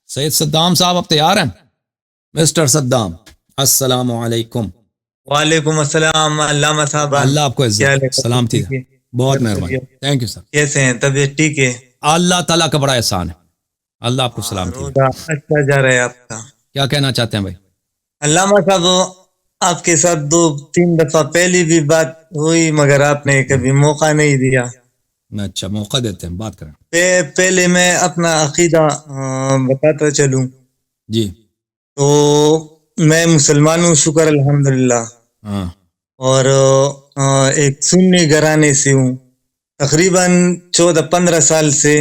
سید Saddam صاحب آپ تیار ہیں؟ مسٹر صدام السلام علیکم. وعلیکم السلام علامہ صاحب. اللہ آپ کو عزت سلامتی ٹھیک ہے. بہت مہربانی. Thank you sir. کیسے ہیں؟ طبیعت ٹھیک ہے؟ اللہ تعالیٰ کا بڑا احسان ہے. اللہ آپ کو سلامتی ہے. روزہ اچھا جا رہا ہے آپ کا. کیا کہنا چاہتے ہیں بھائی؟ علامہ صاحب آپ کے ساتھ 2-3 دفعہ پہلی بھی بات ہوئی مگر آپ نے کبھی موقع نہیں دیا. اچھا موقع دیتے ہیں بات کریں. پہلے میں اپنا عقیدہ بتاتا چلوں جی. تو میں مسلمان ہوں، شکر الحمدللہ. ہاں. اور ایک سنی گھرانے سے ہوں. تقریباً 14-15 سال سے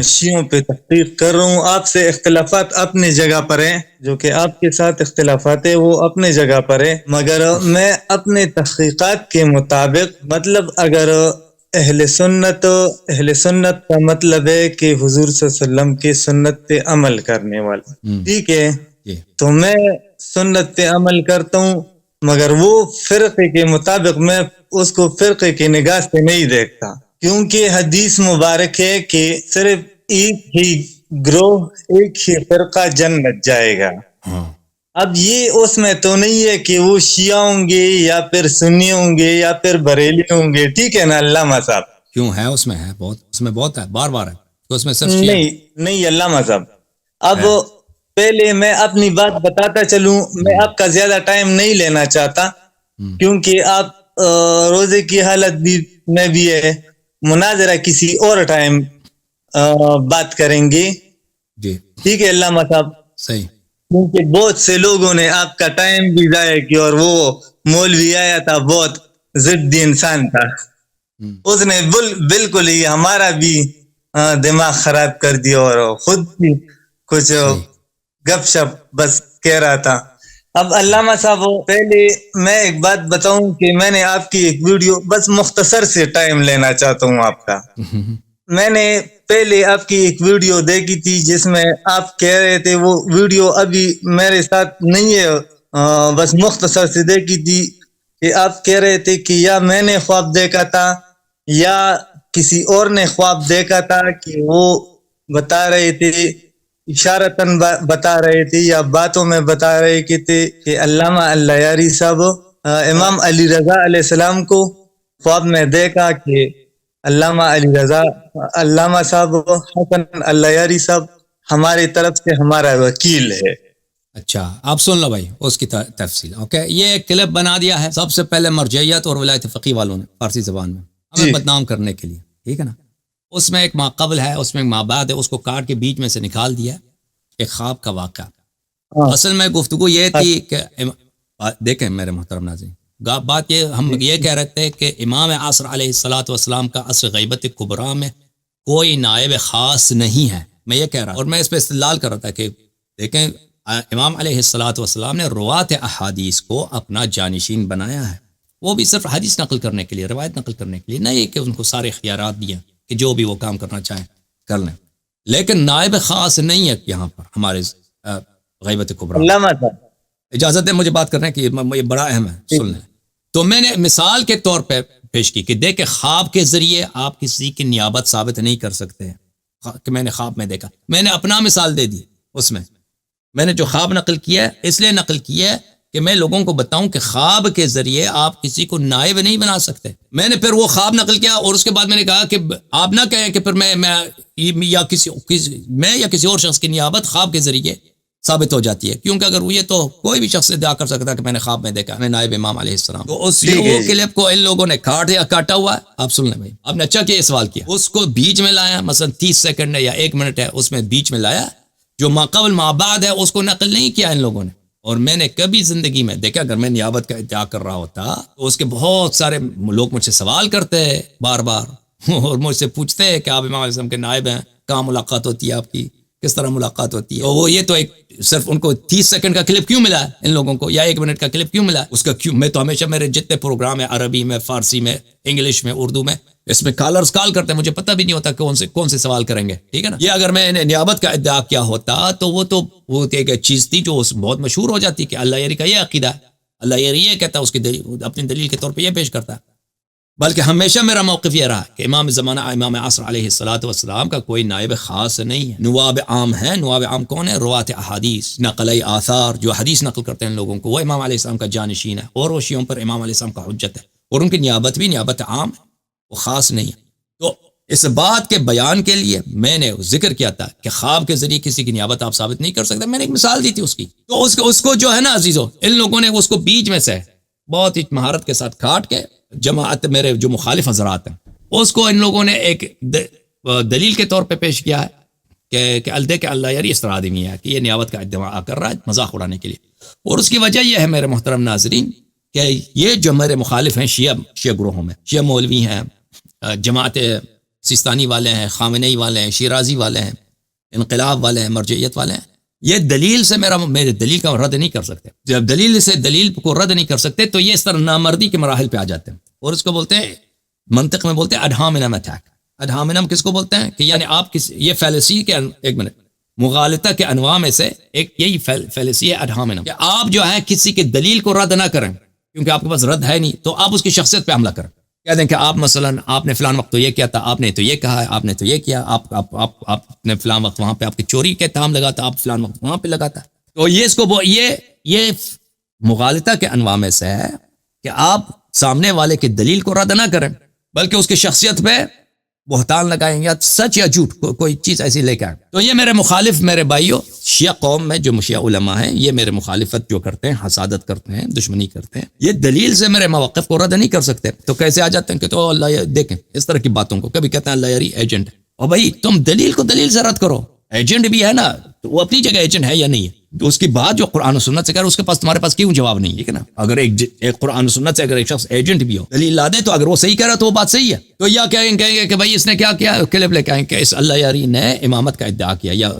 شیعوں پہ تحقیق کر رہا ہوں. آپ سے اختلافات اپنی جگہ پر ہیں، جو کہ آپ کے ساتھ اختلافات ہیں وہ اپنے جگہ پر ہیں، مگر میں اپنے تحقیقات کے مطابق مطلب اگر اہل سنت کا مطلب ہے کہ حضور صلی اللہ علیہ وسلم کی سنت پہ عمل کرنے والا، ٹھیک ہے. تو میں سنت پہ عمل کرتا ہوں مگر وہ فرقے کے مطابق میں اس کو فرقے کی نگاہ سے نہیں دیکھتا، کیونکہ حدیث مبارک ہے کہ صرف ایک ہی گروہ، ایک ہی فرقہ جنت جائے گا. اب یہ اس میں تو نہیں ہے کہ وہ شیعہ ہوں گے یا پھر سنی ہوں گے یا پھر بریلی ہوں گے، ٹھیک ہے نا علامہ صاحب؟ کیوں ہے اس میں ہے بہت، اس میں بہت ہے، بار بار ہے تو اس میں صرف نہیں علامہ صاحب. اب پہلے میں اپنی بات بتاتا چلوں، میں آپ کا زیادہ ٹائم نہیں لینا چاہتا کیونکہ آپ روزے کی حالت میں بھی ہے. مناظرہ کسی اور ٹائم بات کریں گے، ٹھیک ہے علامہ صاحب؟ صحیح. کیونکہ بہت سے لوگوں نے آپ کا ٹائم بھی ضائع کیا، اور وہ مولوی آیا تھا بہت ضدی انسان تھا، اس نے بالکل ہی ہمارا بھی دماغ خراب کر دیا اور خود بھی کچھ گپ شپ بس کہہ رہا تھا. اب علامہ صاحب پہلے میں ایک بات بتاؤں کہ میں نے آپ کی ایک ویڈیو، بس مختصر سے ٹائم لینا چاہتا ہوں آپ کا. میں نے پہلے آپ کی ایک ویڈیو دیکھی تھی جس میں آپ کہہ رہے تھے، وہ ویڈیو ابھی میرے ساتھ نہیں ہے، بس مختصر سے دیکھی تھی کہ آپ کہہ رہے تھے کہ یا میں نے خواب دیکھا تھا یا کسی اور نے خواب دیکھا تھا، کہ وہ بتا رہے تھے، اشارتاً بتا رہے تھے یا باتوں میں بتا رہے تھے کہ علامہ اللہ یاری صاحب امام علی رضا علیہ السلام کو خواب میں دیکھا کہ علامہ علی رضا، علامہ صاحب حسن اللہ یاری صاحب ہماری طرف سے ہمارا وکیل ہے. اچھا آپ سن لو بھائی اس کی تفصیل. اوکے یہ ایک کلپ بنا دیا ہے سب سے پہلے مرجعیت اور ولایت فقیہ والوں نے فارسی زبان میں ہمیں بدنام کرنے کے لیے، ٹھیک ہے نا. اس میں ایک ما قبل ہے، اس میں ایک ما بعد ہے، اس کو کاٹ کے بیچ میں سے نکال دیا. ایک خواب کا واقعہ. اصل میں گفتگو یہ تھی کہ دیکھیں میرے محترم ناظرین، بات یہ ہم یہ کہہ رہے تھے کہ امام عصر علیہ الصلوۃ والسلام کا عصر غیبت کبریٰ میں کوئی نائب خاص نہیں ہے، میں یہ کہہ رہا. اور میں اس پہ استدلال کر رہا تھا کہ دیکھیں امام علیہ الصلوۃ والسلام نے روات احادیث کو اپنا جانشین بنایا ہے، وہ بھی صرف حدیث نقل کرنے کے لیے، روایت نقل کرنے کے لیے، نہیں کہ ان کو سارے اختیارات دیا کہ جو بھی وہ کام کرنا چاہیں کر لیں، لیکن نائب خاص نہیں ہے یہاں پر ہمارے غیبت کبریٰ. اجازت دیں مجھے بات کرنے کی، یہ بڑا اہم ہے، سن لیں. تو میں نے مثال کے طور پہ پیش کی کہ دیکھیں خواب کے ذریعے آپ کسی کی نیابت ثابت نہیں کر سکتے کہ میں نے خواب میں دیکھا. میں نے اپنا مثال دے دی، اس میں نے جو خواب نقل کیا ہے اس لیے نقل کیا ہے کہ میں لوگوں کو بتاؤں کہ خواب کے ذریعے آپ کسی کو نائب نہیں بنا سکتے. میں نے پھر وہ خواب نقل کیا اور اس کے بعد میں نے کہا کہ آپ نہ کہیں کہ پھر میں یا کسی اور شخص کی نیابت خواب کے ذریعے ثابت ہو جاتی ہے، کیونکہ اگر یہ تو کوئی بھی شخص ادعا کر سکتا کہ میں نے خواب میں دیکھا میں نائب امام علیہ السلام. تو وہ کلپ کو ان لوگوں نے کاٹا ہوا ہے. آپ سن لیں بھائی، آپ نے اچھا کیا سوال کیا. اس کو بیچ میں لایا، مثلا 30 سیکنڈ ہے یا 1 منٹ ہے، اس میں بیچ میں لایا. جو ما قبل ما بعد ہے اس کو نقل نہیں کیا ان لوگوں نے. اور میں نے کبھی زندگی میں دیکھا اگر میں نیابت کا ادعا کر رہا ہوتا تو اس کے بہت سارے لوگ مجھ سے سوال کرتے بار بار اور مجھ سے پوچھتے کہ آپ امام علیہ السلام کے نائب ہیں، کہاں ملاقات ہوتی ہے آپ کی، کس طرح ملاقات ہوتی ہے. تو وہ یہ تو ایک صرف ان کو 30 سیکنڈ کا کلپ کیوں ملا ان لوگوں کو، یا 1 منٹ کا کلپ کیوں ملا اس کا کیوں. میں تو ہمیشہ میرے جتنے پروگرام ہیں عربی میں، فارسی میں، انگلش میں، اردو میں، اس میں کالرز کال کرتے ہیں، مجھے پتہ بھی نہیں ہوتا کون سے سوال کریں گے، ٹھیک ہے نا. یہ اگر میں نے نیابت کا ادعا کیا ہوتا تو وہ ایک چیز تھی جو بہت مشہور ہو جاتی کہ اللہ یاری کا یہ عقیدہ ہے، اللہ یاری یہ کہتا ہے، اس کی دلیل اپنی دلیل کے طور پہ یہ پیش کرتا ہے. بلکہ ہمیشہ میرا موقف یہ رہا کہ امام زمانہ امام عصر علیہ الصلوۃ والسلام کا کوئی نائب خاص نہیں ہے. نواب عام ہیں. نواب عام کون ہے؟ روات احادیث، نقل آثار، جو حدیث نقل کرتے ہیں لوگوں کو، وہ امام علیہ السلام کا جانشین ہے، اور وہ شیعوں پر امام علیہ السلام کا حجت ہے، اور ان کی نیابت بھی نیابت عام ہے، وہ خاص نہیں ہے. تو اس بات کے بیان کے لیے میں نے ذکر کیا تھا کہ خواب کے ذریعے کسی کی نیابت آپ ثابت نہیں کر سکتے. میں نے ایک مثال دی تھی اس کی. تو اس کو جو ہے نا عزیزو، ان لوگوں نے اس کو بیچ میں سے بہت ہی مہارت کے ساتھ کاٹ کے، جماعت میرے جو مخالف حضرات ہیں، اس کو ان لوگوں نے ایک دلیل کے طور پہ پیش کیا ہے کہ الدے کے اللہ یاری اس طرح آدمی ہے کہ یہ نیابت کا ادعا کر رہا ہے مذاق اڑانے کے لیے. اور اس کی وجہ یہ ہے میرے محترم ناظرین کہ یہ جو میرے مخالف ہیں شیعہ گروہوں میں، شیعہ مولوی ہیں، جماعت سیستانی والے ہیں، خامنئی والے ہیں، شیرازی والے ہیں، انقلاب والے ہیں، مرجعیت والے ہیں، یہ دلیل سے میرے دلیل کا رد نہیں کر سکتے. جب دلیل سے دلیل کو رد نہیں کر سکتے تو یہ اس طرح نامردی کے مراحل پہ آ جاتے ہیں، اور اس کو بولتے ہیں، منطق میں بولتے ہیں اڈہامنم اٹیک. اڈہامنم کس کو بولتے ہیں؟ کہ یعنی آپ یہ فیلسی کے ایک منٹ مغالطہ کے انواع میں سے ایک یہی فیلسی ہے اڈہامنم، کہ آپ جو ہے کسی کے دلیل کو رد نہ کریں کیونکہ آپ کے پاس رد ہے نہیں، تو آپ اس کی شخصیت پہ حملہ کریں. کہہ دیں کہ آپ مثلا آپ نے فلان وقت تو یہ کیا تھا، آپ نے تو یہ کہا ہے، آپ نے تو یہ کیا، آپ نے فلان وقت وہاں پہ آپ کی چوری کے اتہام لگا تھا، آپ فلان وقت وہاں پہ لگا تھا. تو یہ مغالطہ کے انواع میں سے ہے کہ آپ سامنے والے کی دلیل کو رد نہ کریں بلکہ اس کی شخصیت پہ بہتان لگائیں یا سچ یا جھوٹ کوئی چیز ایسی لے کے آئیں. تو یہ میرے مخالف، میرے بھائیوں، شیعہ قوم میں جو شیعہ علماء ہیں، یہ میرے مخالفت جو کرتے ہیں، حسادت کرتے ہیں، دشمنی کرتے ہیں، یہ دلیل سے میرے موقف کو رد نہیں کر سکتے. تو کیسے آ جاتے ہیں کہ تو اللہ دیکھیں اس طرح کی باتوں کو، کبھی کہتے ہیں اللہ یاری ایجنٹ ہے. اور بھائی تم دلیل کو دلیل سے رد کرو. ایجنٹ بھی ہے نا، تو وہ اپنی جگہ ایجنٹ ہے یا نہیں ہے، تو اس کی بات جو قرآن و سنت سے کہہ رہا ہے اس کے پاس تمہارے پاس کیوں جواب نہیں ہے نا. اگر ایک قرآن و سنت سے اگر ایک شخص ایجنٹ بھی ہو، دلیل لا دے، تو اگر وہ صحیح کہہ رہا ہے تو وہ بات صحیح ہے. تو یا کہیں گے کہ بھائی اس نے کیا کیا، کلپ لے کے آئیں کہ اس اللہ یاری نے امامت کا ادعا کیا یا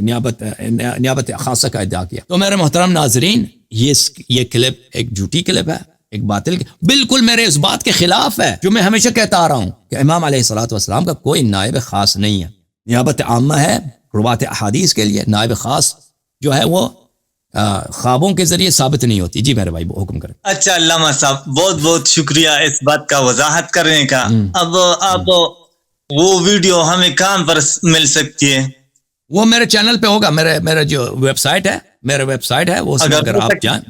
نیابت خاصہ کا ادعا کیا. تو میرے محترم ناظرین، یہ کلپ ایک جھوٹی کلپ ہے، ایک باطل، بالکل میرے اس بات کے خلاف ہے جو میں ہمیشہ کہتا آ رہا ہوں کہ امام علیہ الصلوۃ والسلام کا کوئی نائب خاص نہیں ہے. نیابت عامہ ہے روات احادیث کے لیے. نائب خاص جو ہے وہ خوابوں کے ذریعے ثابت نہیں ہوتی. جی میرے بھائی حکم کریں. اچھا علامہ صاحب، بہت بہت شکریہ اس بات کا وضاحت کرنے کا. اب آپ وہ ویڈیو ہمیں کہاں پر مل سکتی ہے؟ وہ میرے چینل پہ ہوگا، میرا جو ویب سائٹ ہے، میرا ویب سائٹ ہے، وہ اگر آپ جائیں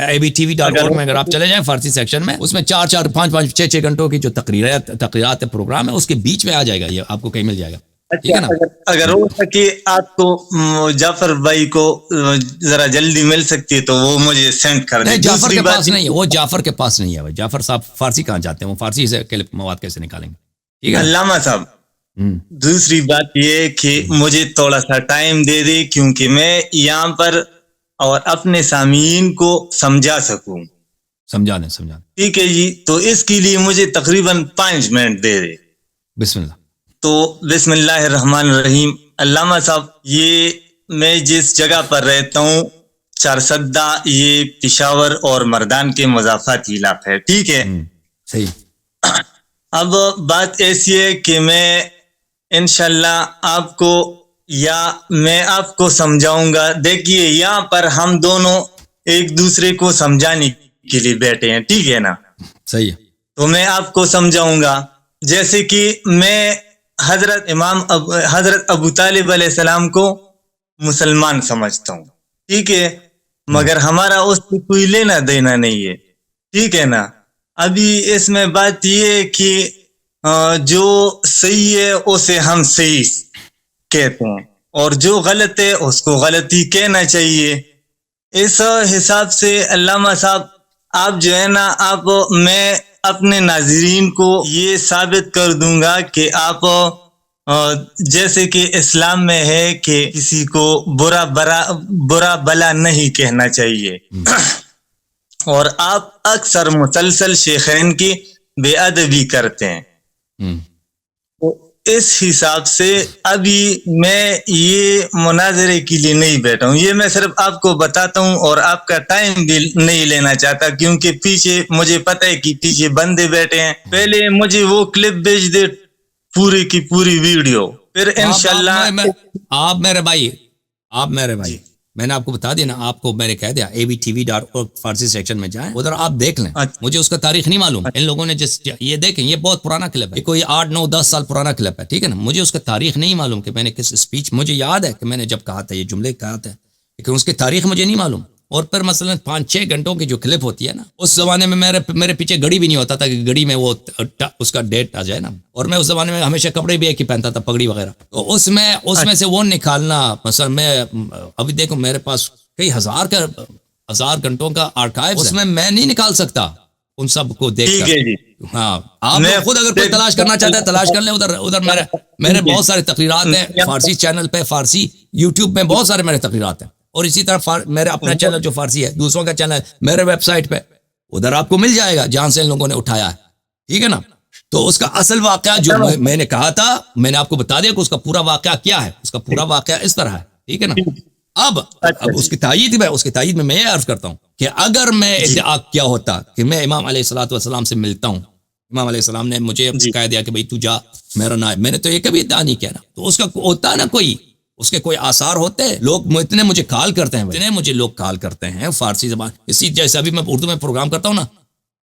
abtv.org میں اگر آپ چلے جائیں فارسی سیکشن میں، اس میں 4 5 6 گھنٹوں کی جو تقریرات پروگرام ہے اس کے بیچ میں آ جائے گا، یہ آپ کو کہیں مل جائے گا. اگر ہو سکے آپ کو جعفر بھائی کو ذرا جلدی مل سکتی ہے تو وہ مجھے سینڈ کر دیں. جعفر کے پاس نہیں ہے، وہ جعفر کے پاس نہیں ہے. جعفر صاحب فارسی کہاں جاتے ہیں، وہ فارسی سے مواد کیسے نکالیں گے؟ ٹھیک ہے علامہ صاحب، دوسری بات یہ کہ مجھے تھوڑا سا ٹائم دے دے کیونکہ میں یہاں پر اور اپنے سامعین کو سمجھا سکوں. سمجھا دیں. ٹھیک ہے جی، تو اس کے لیے مجھے تقریباً 5 منٹ دے دے. بسم اللہ. تو بسم اللہ الرحمن الرحیم. علامہ صاحب، یہ میں جس جگہ پر رہتا ہوں چارسدہ، یہ پشاور اور مردان کے مضافاتی علاقہ ہے. ٹھیک ہے، صحیح. اب بات ایسی ہے کہ میں انشاءاللہ آپ کو میں آپ کو سمجھاؤں گا. دیکھیے یہاں پر ہم دونوں ایک دوسرے کو سمجھانے کے لیے بیٹھے ہیں. ٹھیک ہے نا؟ صحیح. تو میں آپ کو سمجھاؤں گا جیسے کہ میں حضرت ابو طالب علیہ السلام کو مسلمان سمجھتا ہوں. ٹھیک ہے، مگر ہمارا اس سے کوئی لینا دینا نہیں ہے. ٹھیک ہے نا؟ ابھی اس میں بات یہ ہے کہ جو صحیح ہے اسے ہم صحیح کہتے ہیں اور جو غلط ہے اس کو غلط ہی کہنا چاہیے. اس حساب سے علامہ صاحب آپ جو ہے نا، میں اپنے ناظرین کو یہ ثابت کر دوں گا کہ آپ جیسے کہ اسلام میں ہے کہ کسی کو برا بلا نہیں کہنا چاہیے، اور آپ اکثر مسلسل شیخین کی بے ادبی کرتے ہیں. تو اس حساب سے ابھی میں یہ مناظرے کے لیے نہیں بیٹھا ہوں. یہ میں صرف آپ کو بتاتا ہوں اور آپ کا ٹائم بھی نہیں لینا چاہتا کیونکہ پیچھے مجھے پتہ ہے کہ پیچھے بندے بیٹھے ہیں. پہلے مجھے وہ کلپ بھیج دے، پوری کی پوری ویڈیو، پھر انشاءاللہ. آپ میرے بھائی میں نے آپ کو بتا دیا نا، آپ کو میں نے کہہ دیا abtv.org فارسی سیکشن میں جائیں، ادھر آپ دیکھ لیں. مجھے اس کا تاریخ نہیں معلوم. ان لوگوں نے جس یہ دیکھیں، یہ بہت پرانا کلپ ہے، کوئی 8 9 10 سال پرانا کلپ ہے، ٹھیک ہے نا. مجھے اس کا تاریخ نہیں معلوم کہ میں نے کس اسپیچ، مجھے یاد ہے کہ میں نے جب کہا تھا یہ جملے کہا تھا، لیکن اس کی تاریخ مجھے نہیں معلوم. اور پھر مثلا 5-6 گھنٹوں کی جو کلپ ہوتی ہے نا، اس زمانے میں میرے پیچھے گھڑی بھی نہیں ہوتا تھا کہ گھڑی میں وہ اس کا ڈیٹ آ جائے نا. اور میں اس زمانے میں ہمیشہ کپڑے بھی ایک ہی پہنتا تھا، پگڑی وغیرہ. تو اس میں سے وہ نکالنا، مثلا میں ابھی دیکھو میرے پاس کئی ہزار گھنٹوں کا آرکائیو، اس میں نہیں نکال سکتا ان سب کو دیکھ کر. ہاں، آپ خود اگر کوئی تلاش کرنا چاہتا ہے تلاش کر لیں. ادھر میرے بہت سارے تقریرات ہیں فارسی چینل پہ، فارسی یوٹیوب پہ بہت سارے میرے تقریرات ہیں. اور اسی طرح میرے اپنا چینل جو فارسی ہے، دوسروں کا چینل میرے ویب سائٹ پہ، ادھر آپ کو مل جائے گا جہاں سے ان لوگوں نے اٹھایا ہے، ٹھیک ہے نا. تو اس کا اصل واقعہ جو میں نے کہا تھا، میں نے آپ کو بتا دیا کہ اس کا پورا واقعہ کیا ہے. اس کا پورا واقعہ اس طرح ہے، ٹھیک ہے نا. اب اس کی تائید میں یہ عرض کرتا ہوں کہ اگر میں ادعا کیا ہوتا کہ میں امام علیہ الصلوۃ والسلام سے ملتا ہوں، امام علیہ السلام نے مجھے کہہ دیا کہ بھئی تو جا میرا نائب، میں نے تو یہ کبھی ادعا نہیں کیا نا. تو اس کا ہوتا نا کوئی، اس کے کوئی آثار ہوتے. لوگ اتنے مجھے کال کرتے ہیں، اتنے مجھے لوگ کال کرتے ہیں فارسی زبان. اسی جیسے ابھی میں اردو میں پروگرام کرتا ہوں نا،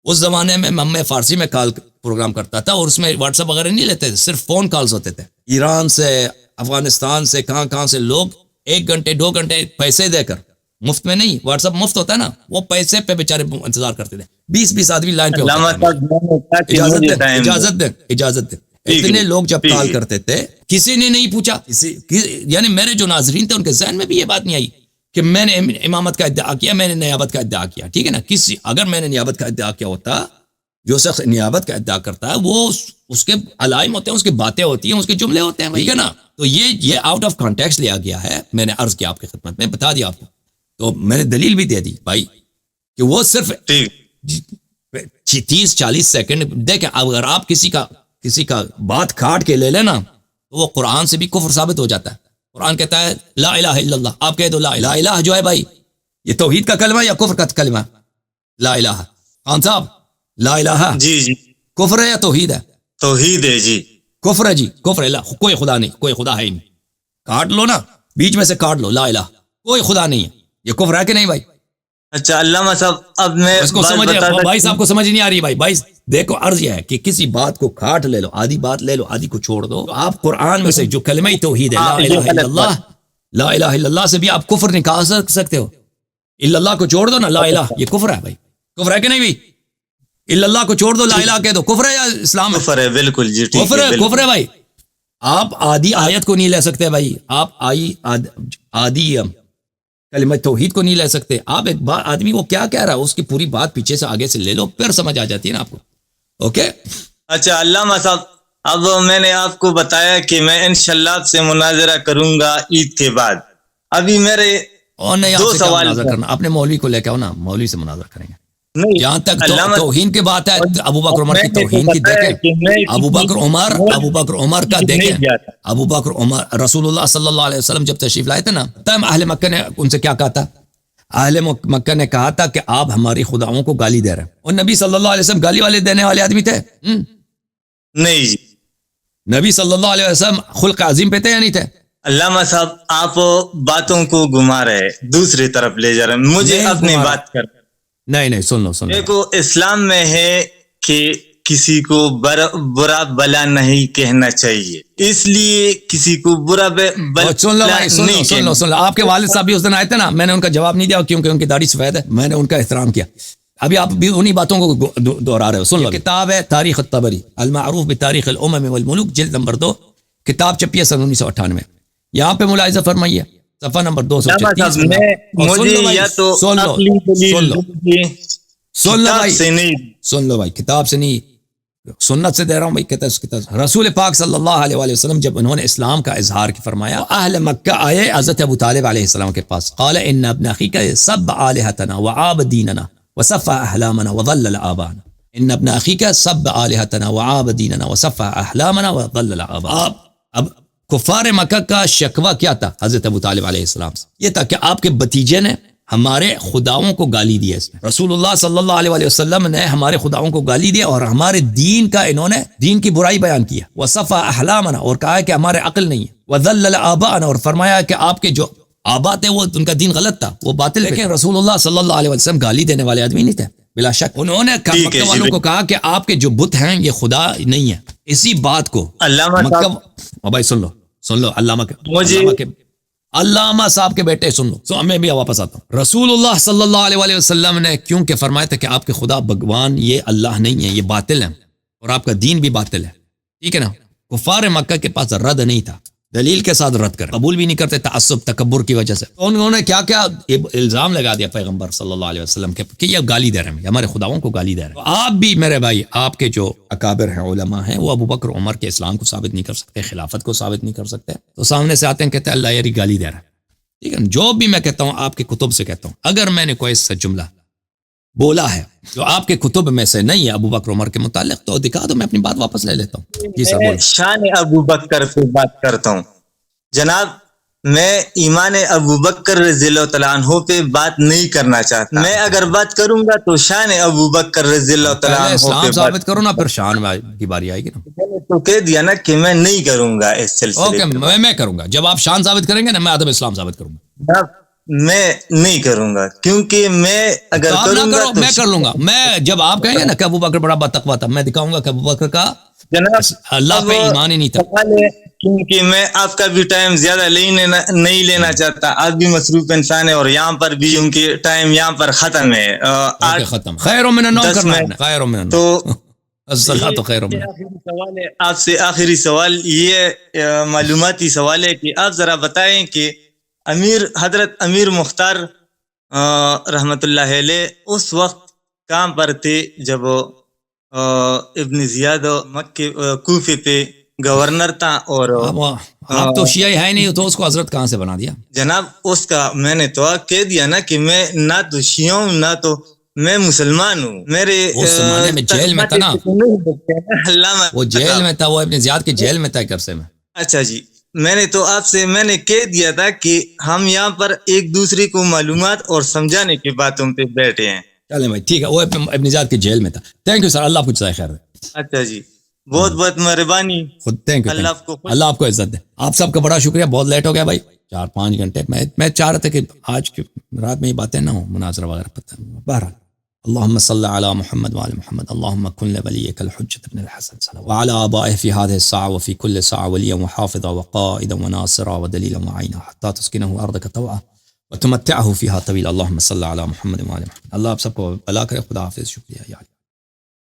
اس زمانے میں فارسی میں کال پروگرام کرتا تھا، اور اس میں واٹس ایپ وغیرہ نہیں لیتے تھے، صرف فون کالز ہوتے تھے. ایران سے، افغانستان سے، کہاں سے لوگ 1 گھنٹے 2 گھنٹے پیسے دے کر، مفت میں نہیں، واٹس ایپ مفت ہوتا ہے نا، وہ پیسے پہ بیچارے انتظار کرتے تھے. 20 آدمی لائن پہ ہوتے تھے. اجازت دیں اتنے لوگ جب کال کرتے تھے، کسی نے نہیں پوچھا. یعنی میرے جو ناظرین تھے ان کے ذہن میں بھی یہ بات نہیں آئی کہ میں نے امامت کا ادعا کیا، میں نے نیابت کا ادعا کیا، ٹھیک ہے نا. اگر میں نے نیابت کا ادعا کیا ہوتا، جو شخص نیابت کا ادعا کرتا ہے وہ اس کے علائم ہوتے ہیں، اس کی باتیں ہوتی ہیں، اس کے جملے ہوتے ہیں، ٹھیک ہے نا. تو یہ آؤٹ آف کانٹیکسٹ لیا گیا ہے. میں نے عرض کیا آپ کی خدمت میں، بتا دیا آپ کو. تو میں نے دلیل بھی دے دی بھائی کہ وہ صرف 30-40 سیکنڈ دیکھیں. اگر آپ کسی کا بات کاٹ کے لے لینا تو وہ قرآن سے بھی کفر ثابت ہو جاتا ہے. قرآن کہتا ہے لا الہ الا اللہ، آپ کہہ دو لا الہ جو ہے بھائی، یہ توحید کا کلمہ یا کفر کا کلمہ؟ لا الہ. خان صاحب، لا الہ جی کفر ہے یا توحید ہے؟ توحید ہے جی. کفر ہے جی، کفر ہے. کوئی خدا نہیں، کوئی خدا ہے ہی نہیں. کاٹ لو نا، بیچ میں سے کاٹ لو، لا الہ، کوئی خدا نہیں ہے. یہ کفر ہے کہ نہیں بھائی؟ اچھا علامہ صاحب، اب میں اس کو سمجھ بھائی صاحب کو سمجھ نہیں آ رہی بھائی دیکھو عرض یہ ہے کہ کسی بات کو کاٹ لے لو، آدھی بات لے لو، آدھی کو چھوڑ دو. آپ قرآن میں سے جو کلمہ توحید ہے، لا الہ الا اللہ، لا الہ الا اللہ سے بھی آپ کفر نکال سکتے ہو. الا اللہ کو چھوڑ دو نا، لا الہ، یہ کفر ہے بھائی. کفر ہے کہ نہیں بھی؟ الا اللہ کو چھوڑ دو، لا الہ کہہ دو، کفر ہے یا اسلام ہے؟ کفر ہے، بالکل جی، کفر ہے بھائی. آپ آدھی آیت کو نہیں لے سکتے بھائی، آپ آدھی کلمہ توحید کو نہیں لے سکتے. آپ ایک بات، آدمی وہ کیا کہہ رہا ہے اس کی پوری بات پیچھے سے آگے سے لے لو، پھر سمجھ آ جاتی ہے نا آپ کو. اوکے. اچھا علامہ صاحب، اب میں نے آپ کو بتایا کہ میں انشاءاللہ آپ سے مناظرہ کروں گا عید کے بعد. ابھی میرے اور نہیں، 2 سوال کرنا اپنے مولوی کو لے کے آؤ نا، مولوی سے مناظرہ کریں گے. نہیں، جہاں تک توہین کی بات ہے، ابو بکر عمر کی توہین کی دیکھیں. ابو بکر عمر کا دیکھیں. ابو بکر عمر، رسول اللہ صلی اللہ علیہ وسلم جب تشریف لائے تھے نا، تب اہل مکہ نے ان سے کیا کہا تھا؟ اہل مکہ نے کہا تھا کہ آپ ہماری خداؤں کو گالی دے رہے ہیں. اور نبی صلی اللہ علیہ وسلم گالی والے دینے والے آدمی تھے؟ نہیں جی. نبی صلی اللہ علیہ وسلم خلق عظیم پہ تھے یا نہیں تھے؟ علامہ صاحب، آپ باتوں کو گھما رہے، دوسری طرف لے جا رہے. مجھے اپنی بات کر. نہیں، سن لو. دیکھو، اسلام میں ہے کہ کسی کو برا بلا نہیں کہنا چاہیے، اس لیے کسی کو برا بلا سن لو. آپ کے والد صاحب بھی اس دن آئے تھے نا، میں نے ان کا جواب نہیں دیا کیونکہ ان کی داڑھی سفید ہے، میں نے ان کا احترام کیا. ابھی آپ بھی انہی باتوں کو دہرا رہے ہو. سن لو، کتاب ہے تاریخ الطبری المعروف بتاریخ الامم والملوک، جلد نمبر 2، کتاب چھپی ہے سن 1998. یہاں پہ ملاحظہ فرمائیے صفحہ نمبر 236. سن لو بھائی، کتاب سے نہیں، سنت سے دے رہا ہوں بھائی. کتاب رسول پاک صلی اللہ علیہ وآلہ وسلم جب انہوں نے اسلام کا اظہار فرمایا، اہل مکہ آئے حضرت ابو طالب علیہ السلام کے پاس. قال ان ابن اخیک سب آلہتنا وعاب دیننا وصفى احلامنا وضلل آبانا. ان ابن اخیک سب آلہتنا وعاب دیننا وصفى احلامنا وضلل آبانا. اب کفار مکہ کا شکوہ کیا تھا حضرت ابو طالب علیہ السلام سے؟ یہ تھا کہ آپ کے بتیجے نے ہمارے خداؤں کو گالی دی. اس میں رسول اللہ صلی اللہ علیہ وآلہ وسلم نے ہمارے خداؤں کو گالی دی اور ہمارے دین کا انہوں نے دین کی برائی بیان کیا. وصفى احلامنا، اور کہا ہے کہ ہمارے عقل نہیں ہے. وذلل آباءنا، اور فرمایا کہ آپ کے جو آپ باتیں وہ ان کا دین غلط تھا، وہ باطل، لیکن رسول اللہ صلی اللہ علیہ وسلم گالی دینے والے آدمی نہیں تھے بلا شک. انہوں نے مکہ والوں کو کہا کہ آپ کے جو بت ہیں یہ خدا نہیں ہے. اسی بات کو بھائی سن لو علامہ صاحب کے بیٹے سن لو. سو میں بھی واپس آتا ہوں. رسول اللہ صلی اللہ علیہ وسلم نے کیونکہ فرمایا تھا کہ آپ کے خدا بھگوان یہ اللہ نہیں ہے، یہ باطل ہے اور آپ کا دین بھی باطل ہے، ٹھیک ہے نا. کفار مکہ کے پاس رد نہیں تھا، دلیل کے ساتھ رد کر، قبول بھی نہیں کرتے، تعصب تکبر کی وجہ سے. تو انہوں نے کیا کیا الزام لگا دیا پیغمبر صلی اللہ علیہ وسلم کے کہ یہ گالی دے رہے ہیں، ہمارے خداؤں کو گالی دے رہے ہیں. آپ بھی میرے بھائی، آپ کے جو اکابر ہیں، علماء ہیں، وہ ابو بکر عمر کے اسلام کو ثابت نہیں کر سکتے، خلافت کو ثابت نہیں کر سکتے، تو سامنے سے آتے ہیں کہتے ہیں اللہ یاری گالی دے رہا ہے. ٹھیک ہے، جو بھی میں کہتا ہوں آپ کے کتب سے کہتا ہوں. اگر میں نے کوئی ایسا جملہ بولا ہے جو آپ کے کتب میں سے نہیں ہے ابو بکر عمر کے متعلق، تو دکھا دو، میں اپنی بات واپس لے لیتا ہوں. جی سر بولیں. شان ابو بکر پہ بات کرتا ہوں جناب. میں ایمان ابو بکر رضی اللہ تعالیٰ عنہ پہ بات نہیں کرنا چاہتا. میں اگر بات کروں گا تو شان ابو بکر رضی اللہ تعالیٰ عنہ اسلام ثابت کرو نا، پھر شان کی باری آئے گی نا. تو کہہ دیا نا کہ میں نہیں کروں گا اس سلسلے. اوکے، میں کروں گا. جب آپ شان ثابت کریں گے نا، میں ادب اسلام ثابت کروں گا. میں نہیں کروں گا کیونکہ میں اگر کروں گا تو میں کر لوں گا. میں جب آپ کہیں گے نا کہ ابو بکر بڑا بتقویٰ تھا، میں دکھاؤں گا کہ ابو بکر کا اللہ پہ ایمان ہی نہیں تھا. کیونکہ میں آپ کا بھی ٹائم زیادہ نہیں لینا چاہتا. آپ بھی مصروف انسان ہے اور یہاں پر بھی کیونکہ ٹائم یہاں پر ختم ہے. ختم. خیر من النوم کرنا ہے، خیر من تو خیر آپ سے آخری سوال یہ معلوماتی سوال ہے کہ آپ ذرا بتائیں کہ حضرت امیر مختار رحمت اللہ علیہ اس وقت کہاں پر تھے جب ابن زیاد مکے کوفے پہ گورنر تھا؟ اور آپ تو شیعہ ہے نہیں، تو اس کو حضرت کہاں سے بنا دیا جناب؟ اس کا میں نے تو کہہ دیا نا کہ میں نہ تو شیعہ ہوں نہ تو میں مسلمان ہوں. میرے اس زمانے میں جیل میں تھا نا، وہ جیل میں تھا، وہ ابن زیاد کے جیل میں تھا ایک عرصے میں. اچھا جی، میں نے تو آپ سے میں نے کہہ دیا تھا کہ ہم یہاں پر ایک دوسرے کو معلومات اور سمجھانے کی باتوں پہ بیٹھے ہیں. چلیں بھائی ٹھیک ہے، وہ ابن زیاد کے جیل میں تھا. تھینک یو سر، اللہ آپ کو جزائے خیر. اچھا جی، بہت بہت مہربانی. تھینک یو، اللہ آپ کو عزت دے. آپ سب کا بڑا شکریہ. بہت لیٹ ہو گیا بھائی، 4-5 گھنٹے. میں چاہ رہا تھا کہ آج کی رات میں یہ باتیں نہ ہوں، مناظرہ وغیرہ پتہ. بہرحال اللهم صل على محمد وعلى محمد. اللهم كن لوليك الحجة بن الحسن وعلى آبائه في هذه الساعة وفي كل ساعة وليا وحافظا وقائدا وناصرا ودليلا وعينا حتى تسكنه أرضك طوعا وتمتعه فيها طويلا. اللهم صل على محمد وعلى محمد. اللہ آپ سب کو بھلا کرے. خدا حافظ. شکریہ.